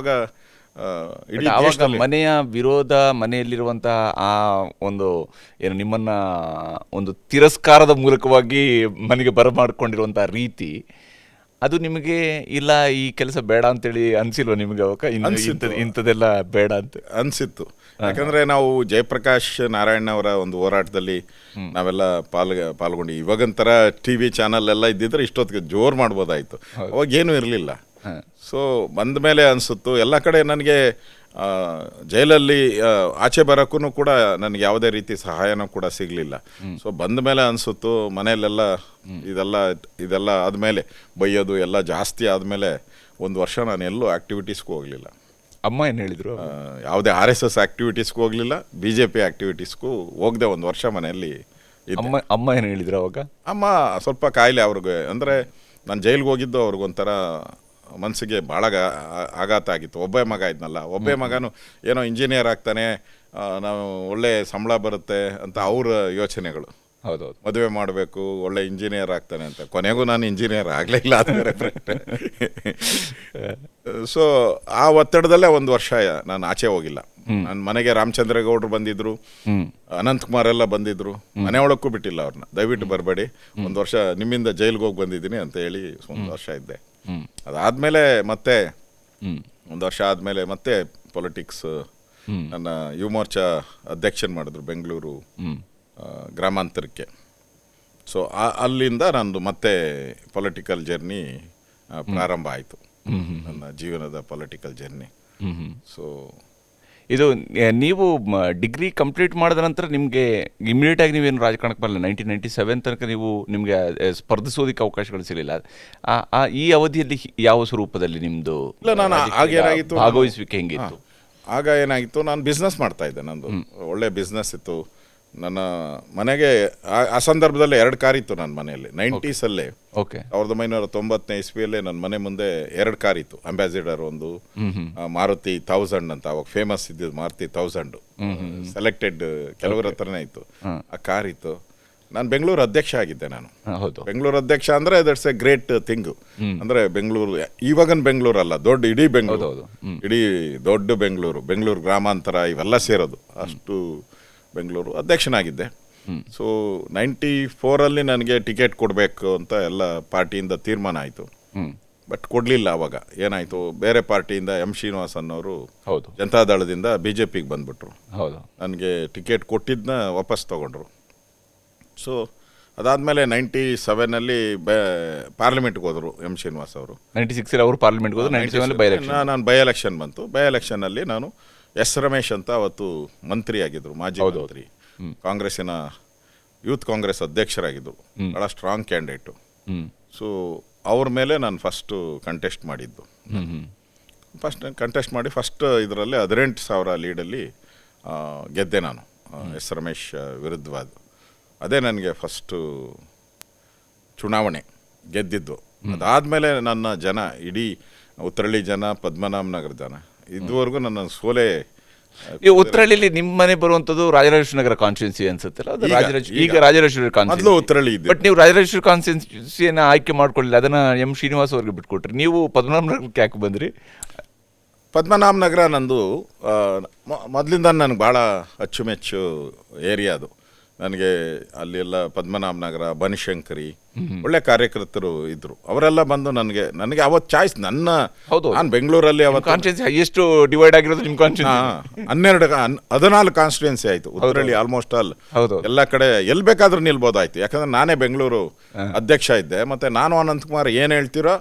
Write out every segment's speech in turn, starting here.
ಆವಾಗ ಇಡೀ ಬಟ್ ಆವಾಗ ದೇಶದಲ್ಲಿ ಮನೆಯ ವಿರೋಧ, ಮನೆಯಲ್ಲಿರುವಂತಹ ಆ ಒಂದು ಏನು ನಿಮ್ಮನ್ನ ಒಂದು ತಿರಸ್ಕಾರದ ಮೂಲಕವಾಗಿ ಮನೆಗೆ ಬರಮಾಡ್ಕೊಂಡಿರುವಂತಹ ರೀತಿ, ಅದು ನಿಮಗೆ ಇಲ್ಲ ಈ ಕೆಲಸ ಬೇಡ ಅಂತೇಳಿ ಅನ್ಸಿಲ್ವ ನಿಮಗೆ? ಅವಾಗ ಅನಿಸಿತ್ತು ಇಂಥದ್ದೆಲ್ಲ ಬೇಡ ಅಂತ ಅನಿಸಿತ್ತು. ಯಾಕಂದರೆ ನಾವು ಜಯಪ್ರಕಾಶ್ ನಾರಾಯಣ್ ಅವರ ಒಂದು ಹೋರಾಟದಲ್ಲಿ ನಾವೆಲ್ಲ ಪಾಲ್ಗೊಂಡು ಇವಾಗಂತರ ಟಿ ವಿ ಚಾನಲ್ ಎಲ್ಲ ಇದ್ದಿದ್ರೆ ಇಷ್ಟೊತ್ತಿಗೆ ಜೋರು ಮಾಡ್ಬೋದಾಯಿತು. ಅವಾಗ ಏನೂ ಇರಲಿಲ್ಲ. ಸೊ ಬಂದ ಮೇಲೆ ಅನಿಸುತ್ತು ಎಲ್ಲ ಕಡೆ ನನಗೆ ಜೈಲಲ್ಲಿ ಆಚೆ ಬರೋಕ್ಕೂ ಕೂಡ ನನಗೆ ಯಾವುದೇ ರೀತಿ ಸಹಾಯನೂ ಕೂಡ ಸಿಗಲಿಲ್ಲ. ಸೊ ಬಂದ ಮೇಲೆ ಅನಿಸುತ್ತು ಮನೆಯಲ್ಲೆಲ್ಲ ಇದೆಲ್ಲ ಆದಮೇಲೆ ಬೈಯೋದು ಎಲ್ಲ ಜಾಸ್ತಿ ಆದಮೇಲೆ 1 ವರ್ಷ ನಾನು ಎಲ್ಲೂ ಆ್ಯಕ್ಟಿವಿಟೀಸ್ಗೂ ಹೋಗಲಿಲ್ಲ. ಅಮ್ಮ ಏನು ಹೇಳಿದರು? ಯಾವುದೇ RSS ಆ್ಯಕ್ಟಿವಿಟೀಸ್ಗೂ ಹೋಗಲಿಲ್ಲ, BJP ಆ್ಯಕ್ಟಿವಿಟೀಸ್ಗೂ ಹೋಗದೆ 1 ವರ್ಷ ಮನೆಯಲ್ಲಿ ಇದ್ದೆ. ಅಮ್ಮ ಏನು ಹೇಳಿದ್ರು ಅವಾಗ? ಅಮ್ಮ ಸ್ವಲ್ಪ ಕಾಯಿಲೆ ಅವ್ರಿಗೆ, ಅಂದರೆ ನಾನು ಜೈಲಿಗೆ ಹೋಗಿದ್ದು ಅವ್ರಿಗೊಂಥರ ಮನಸ್ಸಿಗೆ ಭಾಳ ಆಘಾತ ಆಗಿತ್ತು. ಒಬ್ಬೇ ಮಗ ಇದ್ನಲ್ಲ, ಒಬ್ಬೇ ಮಗನು ಏನೋ ಇಂಜಿನಿಯರ್ ಆಗ್ತಾನೆ, ನಾವು ಒಳ್ಳೆ ಸಂಬಳ ಬರುತ್ತೆ ಅಂತ ಅವ್ರ ಯೋಚನೆಗಳು. ಹೌದೌದು, ಮದುವೆ ಮಾಡಬೇಕು, ಒಳ್ಳೆ ಇಂಜಿನಿಯರ್ ಆಗ್ತಾನೆ ಅಂತ. ಕೊನೆಗೂ ನಾನು ಇಂಜಿನಿಯರ್ ಆಗಲೇ ಇಲ್ಲ, ಆದರೆ ಸೊ ಆ ಒತ್ತಡದಲ್ಲೇ 1 ವರ್ಷ ನಾನು ಆಚೆ ಹೋಗಿಲ್ಲ. ನನ್ನ ಮನೆಗೆ ರಾಮಚಂದ್ರೇಗೌಡರು ಬಂದಿದ್ರು, ಅನಂತಕುಮಾರ್ ಎಲ್ಲ ಬಂದಿದ್ರು, ಮನೆ ಒಳಕ್ಕೂ ಬಿಟ್ಟಿಲ್ಲ ಅವ್ರನ್ನ. ದಯವಿಟ್ಟು ಬರಬೇಡಿ, 1 ವರ್ಷ ನಿಮ್ಮಿಂದ ಜೈಲಿಗೆ ಹೋಗಿ ಬಂದಿದ್ದೀನಿ ಅಂತ ಹೇಳಿ 1 ವರ್ಷ ಇದ್ದೆ. ಅದಾದಮೇಲೆ ಮತ್ತೆ 1 ವರ್ಷ ಆದಮೇಲೆ ಮತ್ತೆ ಪೊಲಿಟಿಕ್ಸ್, ನನ್ನ ಯುವ ಮೋರ್ಚಾ ಅಧ್ಯಕ್ಷನ್ ಮಾಡಿದ್ರು ಬೆಂಗಳೂರು ಗ್ರಾಮಾಂತರಕ್ಕೆ. ಸೊ ಅಲ್ಲಿಂದ ನಂದು ಮತ್ತೆ ಪೊಲಿಟಿಕಲ್ ಜರ್ನಿ ಪ್ರಾರಂಭ ಆಯಿತು, ನನ್ನ ಜೀವನದ ಪೊಲಿಟಿಕಲ್ ಜರ್ನಿ. ಸೊ ಇದು ನೀವು ಡಿಗ್ರಿ ಕಂಪ್ಲೀಟ್ ಮಾಡಿದ ನಂತರ ನಿಮಗೆ ಇಮಿಡಿಯೇಟಾಗಿ ನೀವೇನು ರಾಜಕಾರಣಕ್ಕೆ ಬರಲ್ಲ. 1997 ತನಕ ನಿಮಗೆ ಸ್ಪರ್ಧಿಸೋದಕ್ಕೆ ಅವಕಾಶಗಳು ಸಿಗಲಿಲ್ಲ. ಈ ಅವಧಿಯಲ್ಲಿ ಯಾವ ಸ್ವರೂಪದಲ್ಲಿ ನಿಮ್ಮದು ಇಲ್ಲ, ನಾನು ಆಗೇನಾಗಿತ್ತು, ಭಾಗವಹಿಸುವಿಕೆ ಹೆಂಗಿತ್ತು? ಆಗ ಏನಾಗಿತ್ತು, ನಾನು ಬಿಸ್ನೆಸ್ ಮಾಡ್ತಾ ಇದ್ದೆ. ನಂದು ಒಳ್ಳೆ ಬಿಸ್ನೆಸ್ ಇತ್ತು. ನನ್ನ ಮನೆಗೆ ಆ ಸಂದರ್ಭದಲ್ಲಿ 2 ಕಾರ್ ಇತ್ತು ನನ್ನ ಮನೆಯಲ್ಲಿ. 90ಸಲ್ಲೇ, ಓಕೆ, 1990ನೇ ಇಸ್ವಿಯಲ್ಲೇ ನನ್ನ ಮನೆ ಮುಂದೆ 2 ಕಾರ್ ಇತ್ತು. ಅಂಬಾಸಿಡರ್ ಒಂದು, ಮಾರುತಿ 1000 ಅಂತ, ಅವಾಗ ಫೇಮಸ್ ಇದ್ದಿದ್ದು ಮಾರುತಿ 1000, ಸೆಲೆಕ್ಟೆಡ್ ಕೆಲವರ ಹತ್ರನೇ ಇತ್ತು. ಆ ಕಾರ್ ಇತ್ತು. ನಾನು ಬೆಂಗಳೂರು ಅಧ್ಯಕ್ಷ ಆಗಿದ್ದೆ. ನಾನು ಬೆಂಗಳೂರು ಅಧ್ಯಕ್ಷ ಅಂದರೆ ದಟ್ಸ್ ಎ ಗ್ರೇಟ್ ಥಿಂಗ್. ಅಂದರೆ ಬೆಂಗಳೂರು ಇವಾಗಿನ ಬೆಂಗಳೂರು ಅಲ್ಲ, ಇಡೀ ಬೆಂಗಳೂರು, ಇಡೀ ದೊಡ್ಡ ಬೆಂಗಳೂರು ಗ್ರಾಮಾಂತರ ಇವೆಲ್ಲ ಸೇರೋದು, ಅಷ್ಟು ಬೆಂಗಳೂರು ಅಧ್ಯಕ್ಷನಾಗಿದ್ದೆ. ಸೊ 94ಅಲ್ಲಿ ನನಗೆ ಟಿಕೆಟ್ ಕೊಡಬೇಕು ಅಂತ ಎಲ್ಲ ಪಾರ್ಟಿಯಿಂದ ತೀರ್ಮಾನ ಆಯಿತು. ಬಟ್ ಕೊಡಲಿಲ್ಲ. ಅವಾಗ ಏನಾಯಿತು, ಬೇರೆ ಪಾರ್ಟಿಯಿಂದ ಶ್ರೀನಿವಾಸ್ ಅನ್ನೋರು ಜನತಾದಳದಿಂದ BJPಗೆ ಬಂದ್ಬಿಟ್ರು. ನನಗೆ ಟಿಕೆಟ್ ಕೊಟ್ಟಿದ್ದನ್ನ ವಾಪಸ್ ತೊಗೊಂಡ್ರು. ಸೊ ಅದಾದಮೇಲೆ 97ನಲ್ಲಿ ಪಾರ್ಲಿಮೆಂಟ್ಗೆ ಹೋದರು ಶ್ರೀನಿವಾಸ್ ಅವರು. 96 ಅವರು ಪಾರ್ಲಿಮೆಂಟ್ಗೆ ಹೋದ್ರು. 97 ಬೈ ಎಲೆಕ್ಷನ್, ನಾನು ಬೈ ಎಲೆಕ್ಷನ್ ಬಂತು. ಬೈ ಎಲೆಕ್ಷನ್ನಲ್ಲಿ ನಾನು ರಮೇಶ್ ಅಂತ ಅವತ್ತು ಮಂತ್ರಿ ಆಗಿದ್ದರು, ಮಾಜಿ ಮಂತ್ರಿ, ಕಾಂಗ್ರೆಸ್ಸಿನ ಯೂತ್ ಕಾಂಗ್ರೆಸ್ ಅಧ್ಯಕ್ಷರಾಗಿದ್ದರು, ಭಾಳ ಸ್ಟ್ರಾಂಗ್ ಕ್ಯಾಂಡಿಡೇಟು. ಸೊ ಅವ್ರ ಮೇಲೆ ನಾನು ಫಸ್ಟು ಕಂಟೆಸ್ಟ್ ಮಾಡಿದ್ದು. ಫಸ್ಟ್ ಇದರಲ್ಲಿ 18,000 ಲೀಡಲ್ಲಿ ಗೆದ್ದೆ ನಾನು, ರಮೇಶ್ ವಿರುದ್ಧವಾದ. ಅದೇ ನನಗೆ ಫಸ್ಟು ಚುನಾವಣೆ ಗೆದ್ದಿದ್ದು. ಅದಾದಮೇಲೆ ನನ್ನ ಜನ, ಇಡೀ ಉತ್ತರಳ್ಳಿ ಜನ, ಪದ್ಮನಾಭನಗರ ಜನ, ಇದುವರೆಗೂ ನನ್ನ ಸೋಲೆ. ಈ ಉತ್ತರಳ್ಳಿಲಿ ನಿಮ್ಮ ಮನೆ ಬರುವಂಥದ್ದು ರಾಜರಾಜೇಶ್ವರಿ ನಗರ ಕಾನ್ಸ್ಟಿಟ್ಯೂನ್ಸಿ ಅನ್ಸುತ್ತಲ್ಲ? ಈಗ ರಾಜರಾಜೇಶ್ವರಿ ಕಾನ್ಸ್ಟಿಟ್ಯೂನ್ಸಿ, ಉತ್ತರಳ್ಳಿ ಇದೆ. ಬಟ್ ನೀವು ರಾಜರಾಜೇಶ್ವರಿ ಕಾನ್ಸ್ಟಿಟ್ಯೂನ್ಸಿಯನ್ನು ಆಯ್ಕೆ ಮಾಡ್ಕೊಳ್ಳಿಲ್ಲ, ಅದನ್ನು ಶ್ರೀನಿವಾಸ್ ಅವ್ರಿಗೆ ಬಿಟ್ಕೊಟ್ರಿ. ನೀವು ಪದ್ಮನಾಭನಗರಕ್ಕೆ ಯಾಕೆ ಬಂದ್ರಿ? ಪದ್ಮನಾಭನಗರ ನಂದು ಮೊದಲಿಂದ ನನಗೆ ಭಾಳ ಅಚ್ಚುಮೆಚ್ಚು ಏರಿಯಾ ಅದು. ನನಗೆ ಅಲ್ಲೆಲ್ಲ ಪದ್ಮನಾಭನಗರ, ಬನಶಂಕರಿ ಒಳ್ಳೆ ಕಾರ್ಯಕರ್ತರು ಇದ್ದರು. ಅವರೆಲ್ಲ ಬಂದು ನನಗೆ ಅವತ್ತು ಚಾಯ್ಸ್ ನಾನು ಬೆಂಗಳೂರಲ್ಲಿ ಅವತ್ತು ಎಷ್ಟು ಡಿವೈಡ್ ಆಗಿರೋದು ನಿಮ್ಮ ಕಾನ್ಸ್ಟಿಟ್ಯೂನ್ಸಿ? 14 ಕಾನ್ಸ್ಟಿಟ್ಯೂನ್ಸಿ ಆಯಿತು ಉತ್ತರಳ್ಳಿ. ಆಲ್ಮೋಸ್ಟ್ ಆಲ್ ಎಲ್ಲ ಕಡೆ ಎಲ್ಲಿ ಬೇಕಾದ್ರೂ ನಿಲ್ಬೋದಾಯ್ತು. ಯಾಕಂದರೆ ನಾನೇ ಬೆಂಗಳೂರು ಅಧ್ಯಕ್ಷ ಇದ್ದೆ. ಮತ್ತು ನಾನು ಅನಂತಕುಮಾರ್ ಏನು ಹೇಳ್ತೀರೋ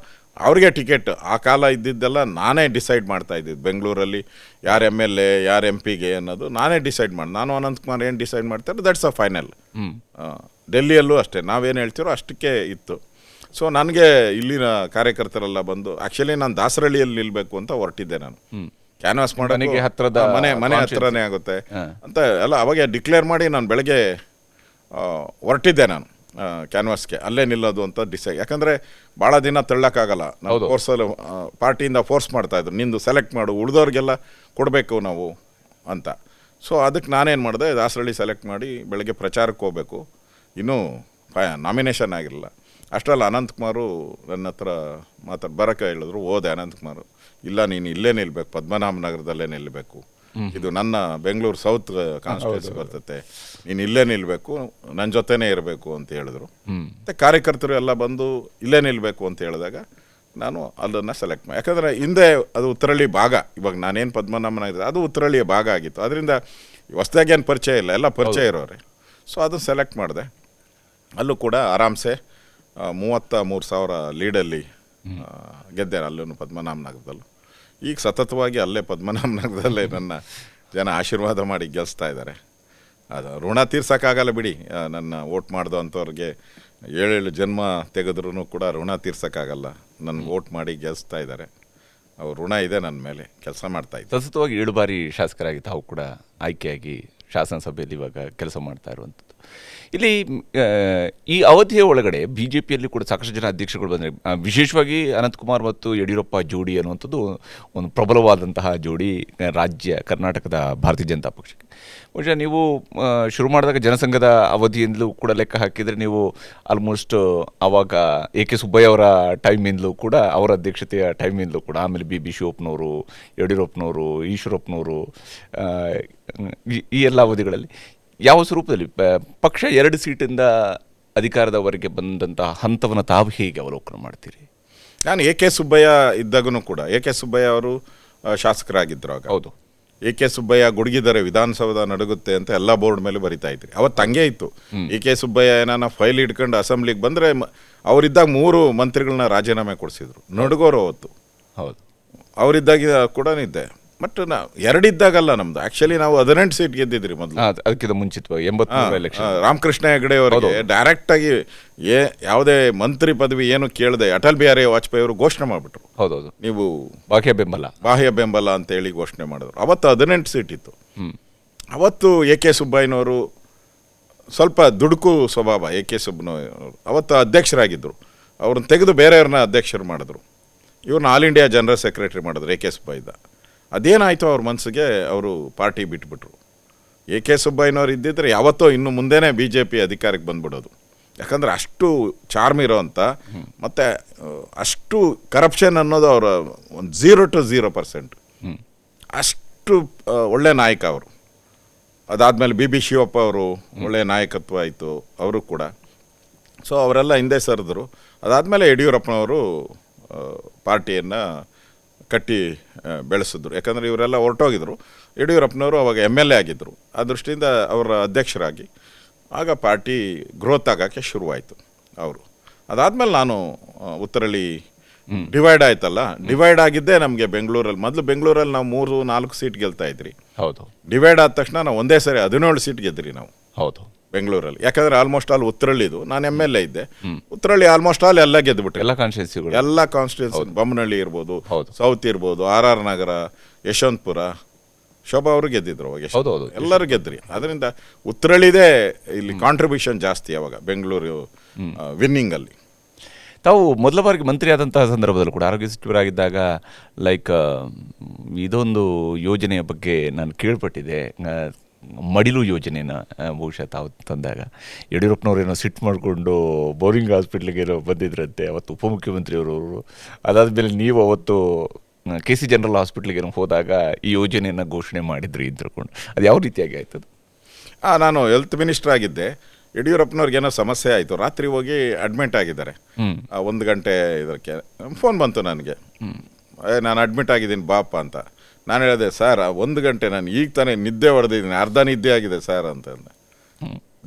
ಅವ್ರಿಗೆ ಟಿಕೆಟ್. ಆ ಕಾಲ ಇದ್ದಿದ್ದೆಲ್ಲ ನಾನೇ ಡಿಸೈಡ್ ಮಾಡ್ತಾ ಇದ್ದಿದ್ದು. ಬೆಂಗಳೂರಲ್ಲಿ ಯಾರು MLA, ಯಾರು MP ಅನ್ನೋದು ನಾನೇ ಡಿಸೈಡ್ ಮಾಡಿ. ನಾನು ಅನಂತಕುಮಾರ್ ಏನು ಡಿಸೈಡ್ ಮಾಡ್ತಾರೆ ದಟ್ಸ್ ಅ ಫೈನಲ್. ಡೆಲ್ಲಿಯಲ್ಲೂ ಅಷ್ಟೇ, ನಾವೇನು ಹೇಳ್ತೀರೋ ಅಷ್ಟಕ್ಕೆ ಇತ್ತು. ಸೊ ನನಗೆ ಇಲ್ಲಿನ ಕಾರ್ಯಕರ್ತರೆಲ್ಲ ಬಂದು, ಆ್ಯಕ್ಚುಲಿ ನಾನು ದಾಸರಳ್ಳಿಯಲ್ಲಿ ನಿಲ್ಲಬೇಕು ಅಂತ ಹೊರಟಿದ್ದೆ. ನಾನು ಕ್ಯಾನ್ವಾಸ್ ಮಾಡೋಕ್ಕೆ ಮನೆ ಹತ್ರನೇ ಆಗುತ್ತೆ ಅಂತ ಎಲ್ಲ ಅವಾಗೆ ಡಿಕ್ಲೇರ್ ಮಾಡಿ ನಾನು ಬೆಳಗ್ಗೆ ಹೊರಟಿದ್ದೆ. ನಾನು ಕ್ಯಾನ್ವಾಸ್ಗೆ ಅಲ್ಲೇ ನಿಲ್ಲೋದು ಅಂತ ಡಿಸೈಡ್. ಯಾಕಂದರೆ ಭಾಳ ದಿನ ತಳ್ಳೋಕ್ಕಾಗಲ್ಲ. ನಾವು ಫೋರ್ಸಲ್ಲಿ ಪಾರ್ಟಿಯಿಂದ ಫೋರ್ಸ್ ಮಾಡ್ತಾಯಿದ್ರು, ನಿಂದು ಸೆಲೆಕ್ಟ್ ಮಾಡು, ಉಳಿದವ್ರಿಗೆಲ್ಲ ಕೊಡಬೇಕು ನಾವು ಅಂತ. ಸೊ ಅದಕ್ಕೆ ನಾನೇನು ಮಾಡಿದೆ, ದಾಸರಳ್ಳಿ ಸೆಲೆಕ್ಟ್ ಮಾಡಿ ಬೆಳಗ್ಗೆ ಪ್ರಚಾರಕ್ಕೆ ಹೋಗಬೇಕು. ಇನ್ನೂ ನಾಮಿನೇಷನ್ ಆಗಿರಲಿಲ್ಲ. ಅಷ್ಟರಲ್ಲಿ ಅನಂತಕುಮಾರು ನನ್ನ ಹತ್ರ ಬರೋಕ್ಕೆ ಹೇಳಿದ್ರು. ಹೋದೆ. ಅನಂತಕುಮಾರು ಇಲ್ಲ ನೀನು ಇಲ್ಲೇ ನಿಲ್ಬೇಕು, ಪದ್ಮನಾಭನಗರದಲ್ಲೇ ನಿಲ್ಲಬೇಕು, ಇದು ನನ್ನ ಬೆಂಗಳೂರು ಸೌತ್ ಕಾನ್ಸ್ಟಿಟ್ಯೂನ್ಸಿ ಬರ್ತತೆ, ನೀನು ಇಲ್ಲೇ ನಿಲ್ಲಬೇಕು, ನನ್ನ ಜೊತೆನೇ ಇರಬೇಕು ಅಂತ ಹೇಳಿದ್ರು. ಮತ್ತು ಕಾರ್ಯಕರ್ತರು ಎಲ್ಲ ಬಂದು ಇಲ್ಲೇ ನಿಲ್ಲಬೇಕು ಅಂತ ಹೇಳಿದಾಗ ನಾನು ಅದನ್ನು ಸೆಲೆಕ್ಟ್ ಮಾಡಿ, ಯಾಕಂದರೆ ಹಿಂದೆ ಅದು ಉತ್ತರಳ್ಳಿ ಭಾಗ, ಇವಾಗ ನಾನೇನು ಪದ್ಮನಾಭನಗರ ಅದು ಉತ್ತರಳ್ಳಿಯ ಭಾಗ ಆಗಿತ್ತು, ಅದರಿಂದ ಹೊಸ್ದಾಗಿ ಏನು ಪರಿಚಯ ಇಲ್ಲ, ಎಲ್ಲ ಪರಿಚಯ ಇರೋರೆ. ಸೊ ಅದನ್ನು ಸೆಲೆಕ್ಟ್ ಮಾಡಿದೆ. ಅಲ್ಲೂ ಕೂಡ ಆರಾಮ್ಸೆ 33,000 ಲೀಡಲ್ಲಿ ಗೆದ್ದೆ, ಅಲ್ಲೂ ಪದ್ಮನಾಭನಗರದಲ್ಲೂ. ಈಗ ಸತತವಾಗಿ ಅಲ್ಲೇ ಪದ್ಮನಾಭನಗರದಲ್ಲೇ ನನ್ನ ಜನ ಆಶೀರ್ವಾದ ಮಾಡಿ ಗೆಲ್ಲಿಸ್ತಾ ಇದ್ದಾರೆ. ಅದು ಋಣ ತೀರ್ಸೋಕ್ಕಾಗಲ್ಲ ಬಿಡಿ, ನನ್ನ ವೋಟ್ ಮಾಡಿದೋ ಅಂಥವ್ರಿಗೆ 7 ಜನ್ಮ ತೆಗೆದ್ರೂ ಕೂಡ ಋಣ ತೀರ್ಸೋಕ್ಕಾಗಲ್ಲ. ನನಗೆ ವೋಟ್ ಮಾಡಿ ಗೆಲ್ಲಿಸ್ತಾ ಇದ್ದಾರೆ, ಅವ್ರ ಋಣ ಇದೆ ನನ್ನ ಮೇಲೆ, ಕೆಲಸ ಮಾಡ್ತಾ ಇದ್ದಾರೆ. ಸತತವಾಗಿ 7 ಬಾರಿ ಶಾಸಕರಾಗಿ ತಾವು ಕೂಡ ಆಯ್ಕೆಯಾಗಿ ಶಾಸನಸಭೆಯಲ್ಲಿ ಇವಾಗ ಕೆಲಸ ಮಾಡ್ತಾ ಇರುವಂಥದ್ದು. ಇಲ್ಲಿ ಈ ಅವಧಿಯ ಒಳಗಡೆ ಬಿ ಜೆ ಪಿಯಲ್ಲಿ ಕೂಡ ಸಾಕಷ್ಟು ಜನ ಅಧ್ಯಕ್ಷರುಗಳು ಬಂದರೆ, ವಿಶೇಷವಾಗಿ ಅನಂತಕುಮಾರ್ ಮತ್ತು ಯಡಿಯೂರಪ್ಪ ಜೋಡಿ ಅನ್ನುವಂಥದ್ದು ಒಂದು ಪ್ರಬಲವಾದಂತಹ ಜೋಡಿ ರಾಜ್ಯ ಕರ್ನಾಟಕದ ಭಾರತೀಯ ಜನತಾ ಪಕ್ಷಕ್ಕೆ. ಬಹುಶಃ ನೀವು ಶುರು ಮಾಡಿದಾಗ ಜನಸಂಘದ ಅವಧಿಯಿಂದಲೂ ಕೂಡ ಲೆಕ್ಕ ಹಾಕಿದರೆ ನೀವು ಆಲ್ಮೋಸ್ಟ್ ಆವಾಗ ಎ ಕೆ ಸುಬ್ಬಯ್ಯ ಅವರ ಟೈಮಿಂದಲೂ ಕೂಡ, ಅವರ ಅಧ್ಯಕ್ಷತೆಯ ಟೈಮಿಂದಲೂ ಕೂಡ, ಆಮೇಲೆ ಬಿ ಶಿವಪ್ಪನವರು, ಯಡಿಯೂರಪ್ಪನವರು, ಈಶ್ವರಪ್ಪನವರು, ಈ ಎಲ್ಲ ಅವಧಿಗಳಲ್ಲಿ ಯಾವ ಸ್ವರೂಪದಲ್ಲಿ ಪಕ್ಷ 2 ಸೀಟಿಂದ ಅಧಿಕಾರದವರೆಗೆ ಬಂದಂತಹ ಹಂತವನ್ನು ತಾವು ಹೇಗೆ ಅವಲೋಕನ ಮಾಡ್ತೀರಿ? ನಾನು ಎ ಕೆ ಸುಬ್ಬಯ್ಯ ಇದ್ದಾಗೂ ಕೂಡ, ಎ ಕೆ ಸುಬ್ಬಯ್ಯ ಅವರು ಶಾಸಕರಾಗಿದ್ದರು ಆಗ. ಹೌದು, ಎ ಕೆ ಸುಬ್ಬಯ್ಯ ಗುಡುಗಿದರೆ ವಿಧಾನಸೌಧ ನಡುಗುತ್ತೆ ಅಂತ ಎಲ್ಲ ಬೋರ್ಡ್ ಮೇಲೆ ಬರಿತಾ ಇದ್ರಿ. ಅವತ್ತು ಹಂಗೆ ಇತ್ತು. ಎ ಕೆ ಸುಬ್ಬಯ್ಯ ಏನಾನ ಫೈಲ್ ಇಟ್ಕೊಂಡು ಅಸೆಂಬ್ಲಿಗೆ ಬಂದರೆ ಅವರಿದ್ದಾಗ 3 ಮಂತ್ರಿಗಳನ್ನ ರಾಜೀನಾಮೆ ಕೊಡಿಸಿದ್ರು, ನಡುಗೋರು ಅವತ್ತು. ಹೌದು, ಅವರಿದ್ದಾಗ ಕೂಡ ಇದ್ದೆ. ಬಟ್ 2 ಇದ್ದಾಗಲ್ಲ ನಮ್ದು, ಆ್ಯಕ್ಚುಲಿ ನಾವು 18 ಸೀಟ್ ಗೆದ್ದಿದ್ರಿ ಮೊದಲು. ಅದಕ್ಕಿಂತ ಮುಂಚಿತವಾಗಿ 83 ಎಲೆಕ್ಷನ್ ರಾಮಕೃಷ್ಣ ಹೆಗಡೆ ಅವರಿಗೆ ಡೈರೆಕ್ಟಾಗಿ ಯಾವುದೇ ಮಂತ್ರಿ ಪದವಿ ಏನು ಕೇಳದೆ ಅಟಲ್ ಬಿಹಾರಿ ವಾಜಪೇಯಿ ಅವರು ಘೋಷಣೆ ಮಾಡಿಬಿಟ್ರು. ಹೌದೌದು, ನೀವು ಬಾಹ್ಯ ಬೆಂಬಲ ಅಂತೇಳಿ ಘೋಷಣೆ ಮಾಡಿದ್ರು. ಅವತ್ತು 18 ಸೀಟ್ ಇತ್ತು. ಅವತ್ತು ಎ ಕೆ ಸುಬ್ಬಯ್ಯನವರು ಸ್ವಲ್ಪ ದುಡುಕು ಸ್ವಭಾವ. ಎ ಕೆ ಸುಬ್ಬಯ್ಯನವರು ಅವತ್ತು ಅಧ್ಯಕ್ಷರಾಗಿದ್ದರು, ಅವ್ರನ್ನ ತೆಗೆದು ಬೇರೆಯವ್ರನ್ನ ಅಧ್ಯಕ್ಷರು ಮಾಡಿದ್ರು. ಇವ್ರನ್ನ ಆಲ್ ಇಂಡಿಯಾ ಜನರಲ್ ಸೆಕ್ರೆಟರಿ ಮಾಡಿದ್ರು ಎ ಕೆ ಸುಬ್ಬಯ್ಯ. ಅದೇನಾಯಿತು ಅವ್ರ ಮನಸ್ಸಿಗೆ, ಅವರು ಪಾರ್ಟಿ ಬಿಟ್ಬಿಟ್ರು. ಎ ಕೆ ಸುಬ್ಬಯ್ಯನವ್ರು ಇದ್ದಿದ್ರೆ ಯಾವತ್ತೋ ಇನ್ನು ಮುಂದೆನೇ ಬಿ ಜೆ ಪಿ ಅಧಿಕಾರಕ್ಕೆ ಬಂದ್ಬಿಡೋದು. ಯಾಕಂದರೆ ಅಷ್ಟು ಚಾರ್ಮ್ ಇರೋ ಅಂತ, ಮತ್ತು ಅಷ್ಟು ಕರಪ್ಷನ್ ಅನ್ನೋದು ಅವರ ಒಂದು 0 to 0%. ಅಷ್ಟು ಒಳ್ಳೆ ನಾಯಕ ಅವರು. ಅದಾದಮೇಲೆ ಬಿ ಶಿವಪ್ಪ ಅವರು ಒಳ್ಳೆಯ ನಾಯಕತ್ವ ಆಯಿತು ಅವರು ಕೂಡ. ಸೊ ಅವರೆಲ್ಲ ಹಿಂದೆ ಸರಿದ್ರು. ಅದಾದಮೇಲೆ ಯಡಿಯೂರಪ್ಪನವರು ಪಾರ್ಟಿಯನ್ನು ಕಟ್ಟಿ ಬೆಳೆಸಿದ್ರು. ಯಾಕಂದರೆ ಇವರೆಲ್ಲ ಹೊರಟೋಗಿದ್ರು. ಯಡಿಯೂರಪ್ಪನವರು ಅವಾಗ MLA ಆಗಿದ್ದರು. ಆ ದೃಷ್ಟಿಯಿಂದ ಅವರ ಅಧ್ಯಕ್ಷರಾಗಿ ಆಗ ಪಾರ್ಟಿ ಗ್ರೋತ್ ಆಗೋಕ್ಕೆ ಶುರುವಾಯಿತು ಅವರು. ಅದಾದಮೇಲೆ ನಾನು ಉತ್ತರಳ್ಳಿ ಡಿವೈಡ್ ಆಯ್ತಲ್ಲ, ಡಿವೈಡ್ ಆಗಿದ್ದೇ ನಮಗೆ ಬೆಂಗಳೂರಲ್ಲಿ. ಮೊದಲು ಬೆಂಗಳೂರಲ್ಲಿ ನಾವು 3-4 ಸೀಟ್ ಗೆಲ್ತಾ ಇದ್ರಿ. ಹೌದು, ಡಿವೈಡ್ ಆದ ತಕ್ಷಣ ನಾವು ಒಂದೇ ಸರಿ 17 ಸೀಟ್ ಗೆದ್ರಿ ನಾವು. ಹೌದು, ಬೆಂಗಳೂರಲ್ಲಿ. ಯಾಕಂದರೆ ಆಲ್ಮೋಸ್ಟ್ ಆಲ್ ಉತ್ತರಳ್ಳಿದು ನಾನು MLA ಇದ್ದೆ. ಉತ್ತರಳ್ಳಿ ಆಲ್ಮೋಸ್ಟ್ ಆಲ್ ಎಲ್ಲ ಗೆದ್ದುಬಿಟ್ರೆ, ಎಲ್ಲ ಕಾನ್ಸ್ಟಿಟ್ಯೂನ್ಸಿ, ಬೊಮ್ಮನಹಳ್ಳಿ ಇರ್ಬೋದು, ಸೌತ್ ಇರ್ಬೋದು, RR ನಗರ, ಯಶವಂತಪುರ, ಶೋಭಾ ಅವರು ಗೆದ್ದಿದ್ರು ಅವಾಗ. ಎಲ್ಲರೂ ಗೆದ್ರಿ. ಅದರಿಂದ ಉತ್ತರಳ್ಳಿದೇ ಇಲ್ಲಿ ಕಾಂಟ್ರಿಬ್ಯೂಷನ್ ಜಾಸ್ತಿ ಅವಾಗ ಬೆಂಗಳೂರು ವಿನ್ನಿಂಗಲ್ಲಿ. ತಾವು ಮೊದಲ ಬಾರಿಗೆ ಮಂತ್ರಿ ಆದಂತಹ ಸಂದರ್ಭದಲ್ಲೂ ಕೂಡ ಆರೋಗ್ಯ ಸಚಿವರಾಗಿದ್ದಾಗ ಲೈಕ್ ಇದೊಂದು ಯೋಜನೆಯ ಬಗ್ಗೆ ನಾನು ಕೇಳ್ಪಟ್ಟಿದ್ದೆ, ಮಡಿಲು ಯೋಜನೆನ ಬಹುಶಃ ತಾವು ತಂದಾಗ ಯಡಿಯೂರಪ್ಪನವರೇನೋ ಸಿಟ್ಟು ಮಾಡಿಕೊಂಡು ಬೋರಿಂಗ್ ಹಾಸ್ಪಿಟ್ಲಿಗೆ ಏನೋ ಬಂದಿದ್ರಂತೆ ಅವತ್ತು ಉಪಮುಖ್ಯಮಂತ್ರಿಯವರು. ಅದಾದಮೇಲೆ ನೀವು ಅವತ್ತು KC ಜನರಲ್ ಹಾಸ್ಪಿಟ್ಲಿಗೆ ಏನೋ ಹೋದಾಗ ಈ ಯೋಜನೆಯನ್ನು ಘೋಷಣೆ ಮಾಡಿದ್ರಿ ಅಂತ ತಿಳ್ಕೊಂಡು, ಅದು ಯಾವ ರೀತಿಯಾಗಿ ಆಯ್ತದು? ನಾನು ಹೆಲ್ತ್ ಮಿನಿಸ್ಟರ್ ಆಗಿದ್ದೆ. ಯಡಿಯೂರಪ್ಪನವ್ರಿಗೇನೋ ಸಮಸ್ಯೆ ಆಯಿತು, ರಾತ್ರಿ ಹೋಗಿ ಅಡ್ಮಿಟ್ ಆಗಿದ್ದಾರೆ. 1 ಗಂಟೆ ಇದಕ್ಕೆ ಫೋನ್ ಬಂತು ನನಗೆ, ನಾನು ಅಡ್ಮಿಟ್ ಆಗಿದ್ದೀನಿ ಬಾಪ ಅಂತ. ನಾನು ಹೇಳಿದೆ, ಸರ್ 1 ಗಂಟೆ ನಾನು ಈಗ ತಾನೇ ನಿದ್ದೆ ಹೊಡೆದಿದ್ದೀನಿ, ಅರ್ಧ ನಿದ್ದೆ ಆಗಿದೆ ಸರ್ ಅಂತಂದೆ.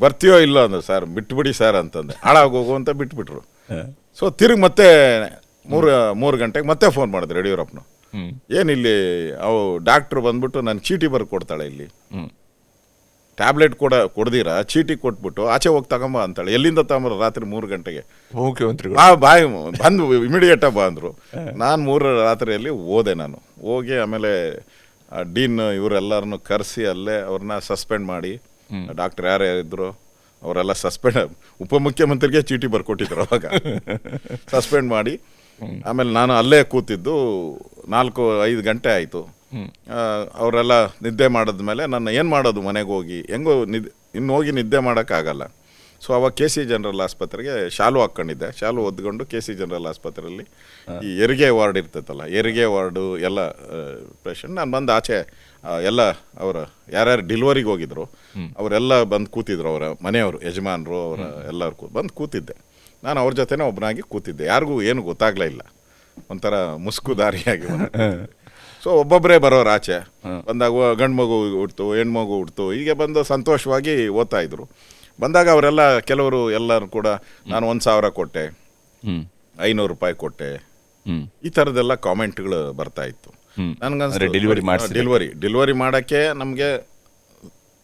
ಬರ್ತೀಯೋ ಇಲ್ಲೋ ಅಂದ್ರೆ, ಸರ್ ಬಿಟ್ಬಿಡಿ ಸರ್ ಅಂತಂದೆ. ಹಾಳಾಗಿ ಹೋಗು ಅಂತ ಬಿಟ್ಬಿಟ್ರು. ಸೊ ತಿರುಗಿ ಮತ್ತೆ 3 ಗಂಟೆಗೆ ಮತ್ತೆ ಫೋನ್ ಮಾಡಿದ್ರು ಯಡಿಯೂರಪ್ಪನು. ಏನಿಲ್ಲಿ ಅವು ಡಾಕ್ಟ್ರು ಬಂದ್ಬಿಟ್ಟು ನಾನು ಚೀಟಿ ಬರ್ದು ಕೊಡ್ತಾಳೆ, ಇಲ್ಲಿ ಟ್ಯಾಬ್ಲೆಟ್ ಕೊಡ್ದಿರಾ ಚೀಟಿ ಕೊಟ್ಬಿಟ್ಟು ಆಚೆ ಹೋಗಿ ತಗೊಂಬ ಅಂತಾಳೆ. ಎಲ್ಲಿಂದ ತಗೊಂಬರು? ರಾತ್ರಿ 3 ಗಂಟೆಗೆ ಮುಖ್ಯಮಂತ್ರಿ ಬಾಯ್ ಬಂದು ಇಮಿಡಿಯೇಟಾಗಿ ಬಂದರು. ನಾನು 3 ರಾತ್ರಿಯಲ್ಲಿ ಹೋದೆ. ನಾನು ಹೋಗಿ ಆಮೇಲೆ ಡೀನ್ ಇವರೆಲ್ಲರನ್ನು ಕರೆಸಿ ಅಲ್ಲೇ ಅವ್ರನ್ನ ಸಸ್ಪೆಂಡ್ ಮಾಡಿ, ಡಾಕ್ಟರ್ ಯಾರ್ಯಾರಿದ್ರು ಅವರೆಲ್ಲ ಸಸ್ಪೆಂಡ್, ಉಪಮುಖ್ಯಮಂತ್ರಿಗೆ ಚೀಟಿ ಬರ್ಕೊಟ್ಟಿದ್ರು ಅವಾಗ, ಸಸ್ಪೆಂಡ್ ಮಾಡಿ ಆಮೇಲೆ ನಾನು ಅಲ್ಲೇ ಕೂತಿದ್ದು 4-5 ಗಂಟೆ ಆಯಿತು. ಅವರೆಲ್ಲ ನಿದ್ದೆ ಮಾಡಿದ್ಮೇಲೆ ನನ್ನ ಏನು ಮಾಡೋದು, ಮನೆಗೆ ಹೋಗಿ ಹೆಂಗೋ ಇನ್ನು ಹೋಗಿ ನಿದ್ದೆ ಮಾಡೋಕ್ಕಾಗಲ್ಲ. ಸೊ ಅವಾಗ ಕೆ ಸಿ ಜನರಲ್ ಆಸ್ಪತ್ರೆಗೆ ಶಾಲು ಹಾಕ್ಕೊಂಡಿದ್ದೆ. ಶಾಲು ಒದ್ಕೊಂಡು ಕೆ ಸಿ ಜನರಲ್ ಆಸ್ಪತ್ರೆಯಲ್ಲಿ ಈ ಹೆರಿಗೆ ವಾರ್ಡ್ ಇರ್ತೈತಲ್ಲ, ಹೆರಿಗೆ ವಾರ್ಡು ಎಲ್ಲ ಪೇಷಂಟ್ ನಾನು ಬಂದು ಆಚೆ ಎಲ್ಲ ಅವರ ಯಾರ್ಯಾರು ಡೆಲಿವರಿಗೆ ಹೋಗಿದ್ರು ಅವರೆಲ್ಲ ಬಂದು ಕೂತಿದ್ರು, ಅವರ ಮನೆಯವರು ಯಜಮಾನರು ಅವರ ಎಲ್ಲರೂ ಬಂದು ಕೂತಿದ್ದೆ. ನಾನು ಅವ್ರ ಜೊತೆನೇ ಒಬ್ಬನಾಗಿ ಕೂತಿದ್ದೆ. ಯಾರಿಗೂ ಏನು ಗೊತ್ತಾಗ್ಲೇ ಇಲ್ಲ, ಒಂಥರ ಮುಸ್ಕುದಾರಿಯಾಗಿ. ಸೊ ಒಬ್ಬೊಬ್ಬರೇ ಬರೋರು ಆಚೆ ಬಂದಾಗ, ಗಂಡು ಮಗು ಹುಡ್ತು, ಹೆಣ್ಮಗು ಹುಡ್ತು, ಹೀಗೆ ಬಂದು ಸಂತೋಷವಾಗಿ ಓದ್ತಾ ಇದ್ರು. ಬಂದಾಗ ಅವರೆಲ್ಲ ಕೆಲವರು ಎಲ್ಲರೂ ಕೂಡ ನಾನು 1,000 ಕೊಟ್ಟೆ, 500 ರೂಪಾಯಿ ಕೊಟ್ಟೆ, ಈ ಥರದ್ದೆಲ್ಲ ಕಾಮೆಂಟ್ಗಳು ಬರ್ತಾ ಇತ್ತು. ನನಗನ್ಸ ಡೆಲಿವರಿ ಮಾಡೋಕ್ಕೆ ನಮಗೆ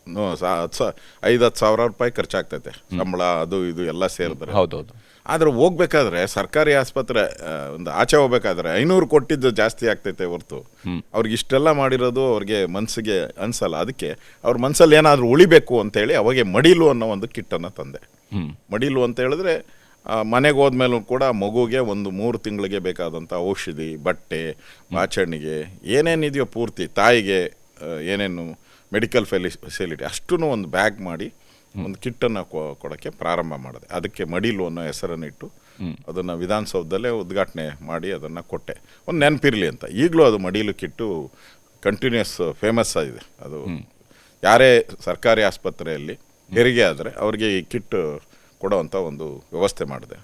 5-10 ಸಾವಿರ ರೂಪಾಯಿ ಖರ್ಚಾಗ್ತೈತೆ, ಸಂಬಳ ಅದು ಇದು ಎಲ್ಲ ಸೇರಿದ್ರೆ. ಹೌದೌದು. ಆದರೆ ಹೋಗ್ಬೇಕಾದ್ರೆ ಸರ್ಕಾರಿ ಆಸ್ಪತ್ರೆ ಒಂದು ಆಚೆ ಹೋಗ್ಬೇಕಾದ್ರೆ 500 ಕೊಟ್ಟಿದ್ದು ಜಾಸ್ತಿ ಆಗ್ತೈತೆ ಹೊರ್ತು ಅವ್ರಿಗೆ ಇಷ್ಟೆಲ್ಲ ಮಾಡಿರೋದು ಅವ್ರಿಗೆ ಮನಸ್ಸಿಗೆ ಅನ್ಸಲ್ಲ. ಅದಕ್ಕೆ ಅವ್ರ ಮನಸ್ಸಲ್ಲಿ ಏನಾದರೂ ಉಳಿಬೇಕು ಅಂತೇಳಿ ಅವಾಗೆ ಮಡಿಲು ಅನ್ನೋ ಒಂದು ಕಿಟ್ಟನ್ನು ತಂದೆ. ಮಡಿಲು ಅಂತ ಹೇಳಿದ್ರೆ ಮನೆಗೆ ಹೋದ್ಮೇಲೂ ಕೂಡ ಮಗುಗೆ ಒಂದು 3 ತಿಂಗಳಿಗೆ ಬೇಕಾದಂಥ ಔಷಧಿ, ಬಟ್ಟೆ, ಬಾಚಣಿಗೆ ಏನೇನಿದೆಯೋ ಪೂರ್ತಿ, ತಾಯಿಗೆ ಏನೇನು ಮೆಡಿಕಲ್ ಫೆಸಿಲಿಟಿ ಅಷ್ಟೂ ಒಂದು ಬ್ಯಾಗ್ ಮಾಡಿ ಒಂದು ಕಿಟ್ಟನ್ನು ಕೊಡೋಕ್ಕೆ ಪ್ರಾರಂಭ ಮಾಡಿದೆ. ಅದಕ್ಕೆ ಮಡಿಲು ಅನ್ನೋ ಹೆಸರನ್ನು ಇಟ್ಟು ಅದನ್ನು ವಿಧಾನಸೌಧದಲ್ಲೇ ಉದ್ಘಾಟನೆ ಮಾಡಿ ಅದನ್ನು ಕೊಟ್ಟೆ, ಒಂದು ನೆನಪಿರಲಿ ಅಂತ. ಈಗಲೂ ಅದು ಮಡಿಲು ಕಿಟ್ಟು ಕಂಟಿನ್ಯೂಸ್ ಫೇಮಸ್ ಆಗಿದೆ. ಅದು ಯಾರೇ ಸರ್ಕಾರಿ ಆಸ್ಪತ್ರೆಯಲ್ಲಿ ಹೆರಿಗೆ ಆದರೆ ಅವ್ರಿಗೆ ಈ ಕಿಟ್ ಕೊಡೋವಂಥ ಒಂದು ವ್ಯವಸ್ಥೆ ಮಾಡಿದೆ.